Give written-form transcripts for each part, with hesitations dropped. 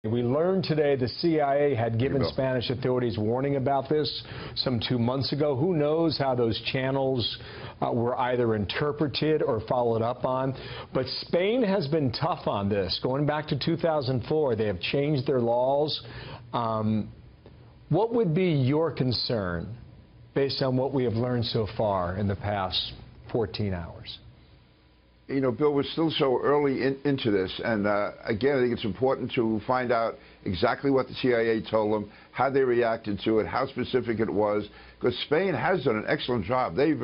We learned today the CIA had given Spanish authorities warning about this some 2 months ago. Who knows how those channels were either interpreted or followed up on. But Spain has been tough on this. Going back to 2004, they have changed their laws. What would be your concern based on what we have learned so far in the past 14 hours? You know, Bill, we're still so early into this, and again, I think it's important to find out exactly what the CIA told them, how they reacted to it, how specific it was, because Spain has done an excellent job. They've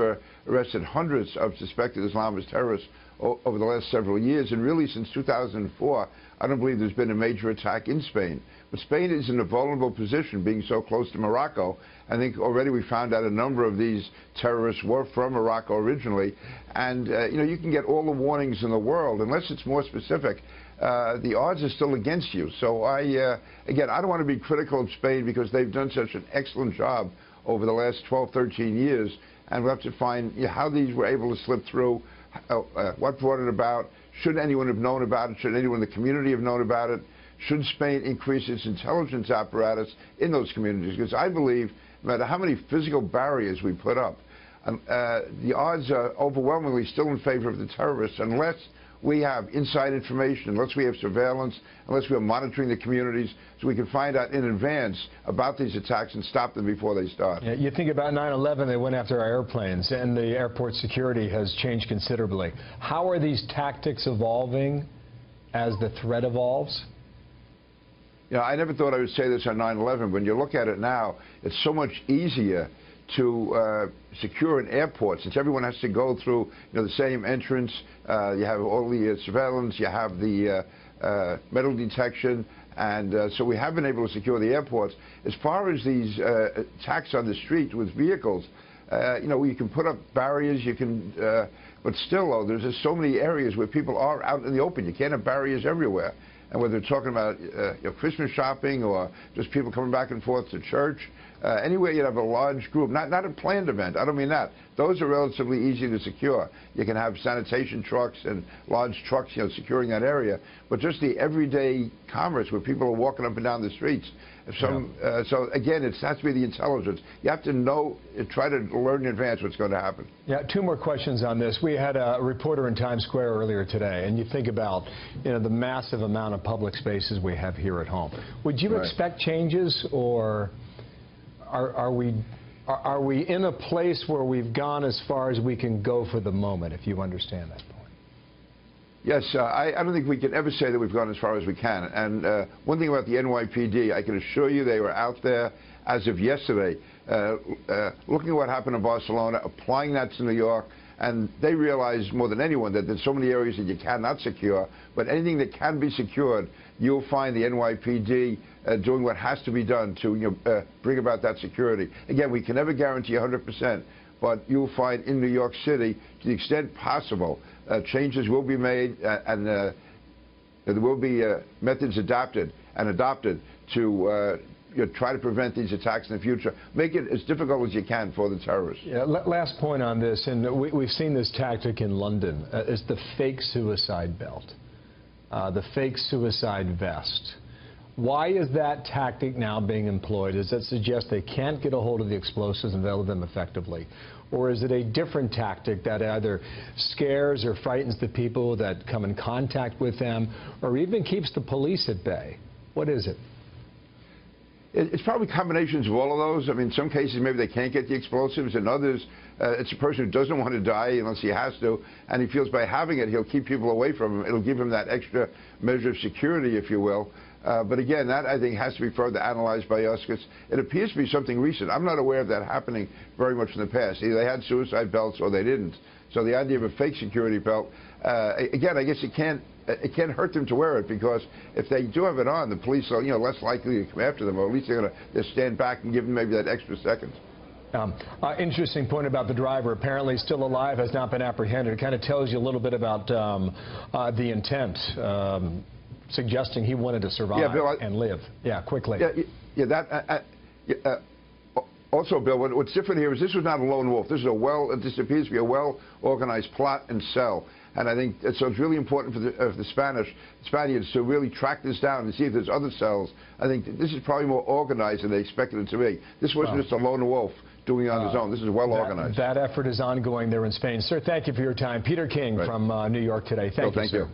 arrested hundreds of suspected Islamist terrorists over the last several years, and really since 2004, I don't believe there's been a major attack in Spain. But Spain is in a vulnerable position, being so close to Morocco. I think already we found out a number of these terrorists were from Morocco originally. And, you know, you can get all the warnings in the world. Unless it's more specific, the odds are still against you. So, again, I don't want to be critical of Spain because they've done such an excellent job over the last 12, 13 years. And we'll have to find how these were able to slip through, what brought it about. Should anyone have known about it? Should anyone in the community have known about it? Should Spain increase its intelligence apparatus in those communities? Because I believe no matter how many physical barriers we put up, the odds are overwhelmingly still in favor of the terrorists unless we have inside information, unless we have surveillance, unless we are monitoring the communities so we can find out in advance about these attacks and stop them before they start. Yeah, you think about 9/11, they went after our airplanes, and the airport security has changed considerably. How are these tactics evolving as the threat evolves? You know, I never thought I would say this on 9/11. When you look at it now, it's so much easier to secure an airport since everyone has to go through the same entrance. You have all the surveillance, you have the metal detection, and so we have been able to secure the airports. As far as these attacks on the street with vehicles, you know, you can put up barriers, you can, but still, though, there's just so many areas where people are out in the open. You can't have barriers everywhere. And whether they're talking about Christmas shopping or just people coming back and forth to church, anywhere you have a large group, not a planned event, I don't mean that. Those are relatively easy to secure. You can have sanitation trucks and large trucks, securing that area. But just the everyday commerce where people are walking up and down the streets. So again, it has to be the intelligence. You have to know, try to learn in advance what's going to happen. Yeah, two more questions on this. We had a reporter in Times Square earlier today, and you think about the massive amount of public spaces we have here at home. Would you expect changes, or are we in a place where we've gone as far as we can go for the moment, if you understand that point? Yes, I don't think we can ever say that we've gone as far as we can. And one thing about the NYPD, I can assure you they were out there as of yesterday, looking at what happened in Barcelona, applying that to New York, and they realize more than anyone that there's so many areas that you cannot secure, but anything that can be secured, you'll find the NYPD doing what has to be done to bring about that security. Again, we can never guarantee 100%, but you'll find in New York City, to the extent possible, changes will be made, and there will be methods adopted to try to prevent these attacks in the future. Make it as difficult as you can for the terrorists. Yeah, last point on this, and we've seen this tactic in London, is the fake suicide belt, the fake suicide vest. Why is that tactic now being employed? Does that suggest they can't get a hold of the explosives and wield them effectively? Or is it a different tactic that either scares or frightens the people that come in contact with them, or even keeps the police at bay? What is it? It's probably combinations of all of those. I mean, in some cases, maybe they can't get the explosives. In others, it's a person who doesn't want to die unless he has to, and he feels by having it, he'll keep people away from him. It'll give him that extra measure of security, if you will. But again, that, I think, has to be further analyzed by us, because it appears to be something recent. I'm not aware of that happening very much in the past. Either they had suicide belts or they didn't. So the idea of a fake security belt, again, I guess it can't hurt them to wear it, because if they do have it on, the police are less likely to come after them, or at least they're going to stand back and give them maybe that extra second. Interesting point about the driver. Apparently still alive, has not been apprehended. It kind of tells you a little bit about the intent, suggesting he wanted to survive and live. Yeah, quickly. Also, Bill, what's different here is this was not a lone wolf. This appears to be a well-organized plot and cell. And I think so. It's really important for the Spaniards to really track this down and see if there's other cells. I think this is probably more organized than they expected it to be. This wasn't just a lone wolf doing it on his own. This is well organized. That effort is ongoing there in Spain. Sir, thank you for your time. Peter King from New York today. Thank you, sir.